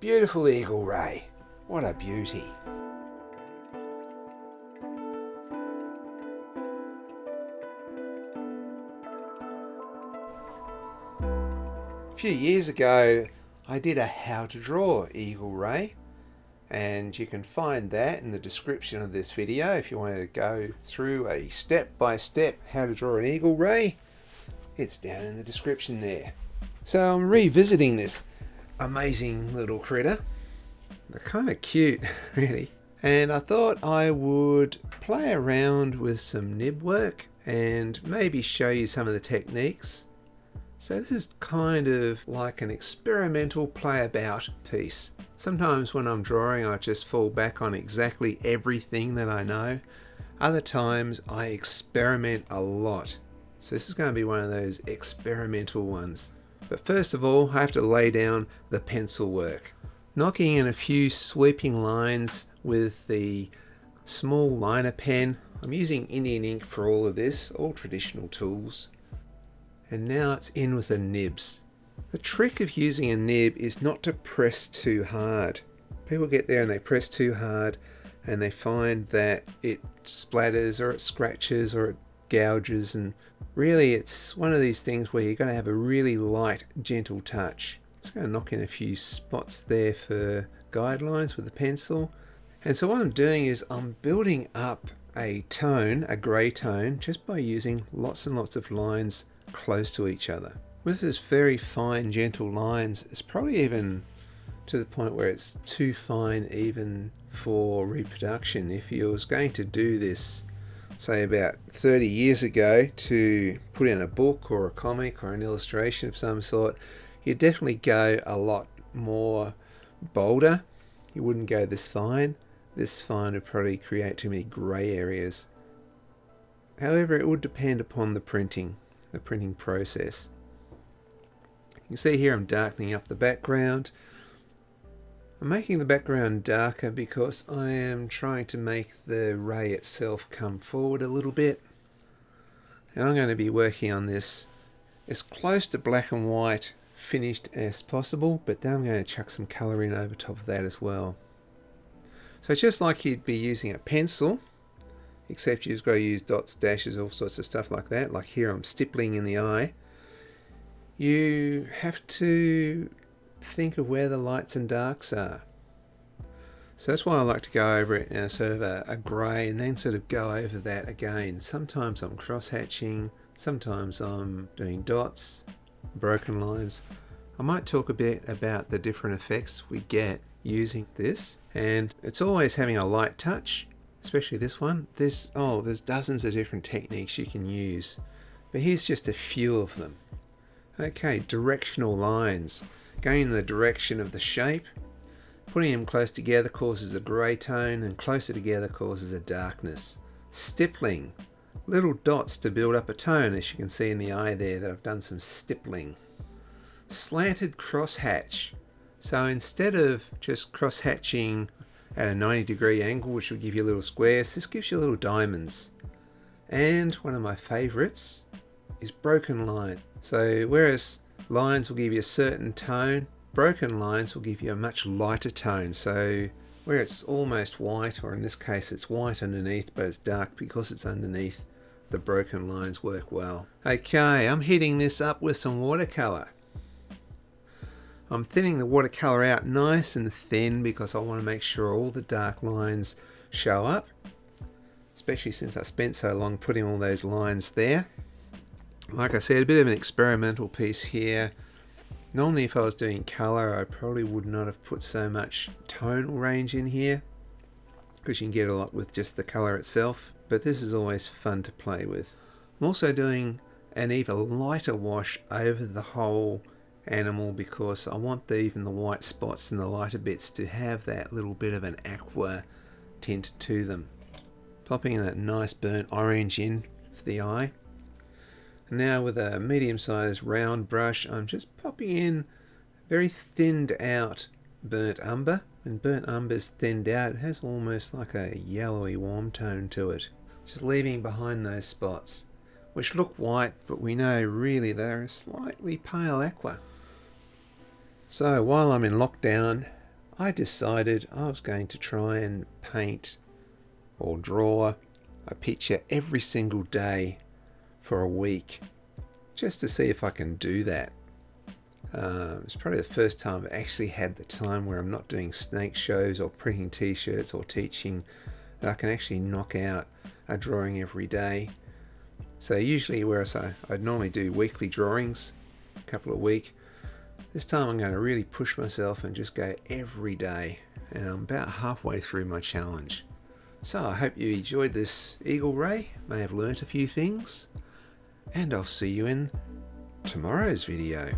Beautiful eagle ray. What a beauty. A few years ago I did a how to draw eagle ray, and you can find that in the description of this video if you want to go through a step-by-step how to draw an eagle ray. It's down in the description there. So I'm revisiting this amazing little critter. They're kind of cute really, and I thought I would play around with some nib work and maybe show you some of the techniques. So this is kind of like an experimental play about piece. Sometimes when I'm drawing I just fall back on exactly everything that I know. Other times I experiment a lot. So this is going to be one of those experimental ones. But first of all I have to lay down the pencil work. Knocking in a few sweeping lines with the small liner pen. I'm using Indian ink for all of this, all traditional tools. And now it's in with the nibs. The trick of using a nib is not to press too hard. People get there and they press too hard and they find that it splatters or it scratches or it gouges, and really it's one of these things where you're going to have a really light, gentle touch. Just going to knock in a few spots there for guidelines with the pencil. And so what I'm doing is I'm building up a tone, a grey tone, just by using lots and lots of lines close to each other. With this very fine, gentle lines, it's probably even to the point where it's too fine even for reproduction. If you was going to do this, say about 30 years ago, to put in a book or a comic or an illustration of some sort, you'd definitely go a lot more bolder. You wouldn't go this fine. This fine would probably create too many grey areas. However, it would depend upon the printing process. You can see here I'm darkening up the background. I'm making the background darker because I am trying to make the ray itself come forward a little bit. And I'm going to be working on this as close to black and white finished as possible, but then I'm going to chuck some colour in over top of that as well. So just like you'd be using a pencil, except you've got to use dots, dashes, all sorts of stuff like that. Like here I'm stippling in the eye. You have to think of where the lights and darks are. So that's why I like to go over it in a sort of a grey and then sort of go over that again. Sometimes I'm cross-hatching, sometimes I'm doing dots, broken lines. I might talk a bit about the different effects we get using this, and it's always having a light touch, especially this one. There's dozens of different techniques you can use, but here's just a few of them. Okay, directional lines, going in the direction of the shape. Putting them close together causes a grey tone, and closer together causes a darkness. Stippling, little dots to build up a tone, as you can see in the eye there that I've done some stippling. Slanted crosshatch, so instead of just crosshatching at a 90-degree angle, which will give you little squares, this gives you little diamonds. And one of my favourites is broken line. So whereas lines will give you a certain tone, broken lines will give you a much lighter tone. So where it's almost white, or in this case it's white underneath but it's dark because it's underneath, the broken lines work well. Okay, I'm heating this up with some watercolor. I'm thinning the watercolor out nice and thin because I want to make sure all the dark lines show up, especially since I spent so long putting all those lines there. Like I said, a bit of an experimental piece here. Normally if I was doing colour I probably would not have put so much tonal range in here, because you can get a lot with just the colour itself, but this is always fun to play with. I'm also doing an even lighter wash over the whole animal because I want even the white spots and the lighter bits to have that little bit of an aqua tint to them. Popping that nice burnt orange in for the eye. And now with a medium-sized round brush I'm just popping in very thinned out burnt umber. When burnt umber is thinned out it has almost like a yellowy warm tone to it. Just leaving behind those spots, which look white but we know really they're a slightly pale aqua. So while I'm in lockdown I decided I was going to try and paint or draw a picture every single day for a week, just to see if I can do that. It's probably the first time I've actually had the time where I'm not doing snake shows or printing t-shirts or teaching, that I can actually knock out a drawing every day. So usually, whereas I'd normally do weekly drawings, a couple a week, this time I'm going to really push myself and just go every day, and I'm about halfway through my challenge. So I hope you enjoyed this eagle ray, may have learnt a few things, and I'll see you in tomorrow's video.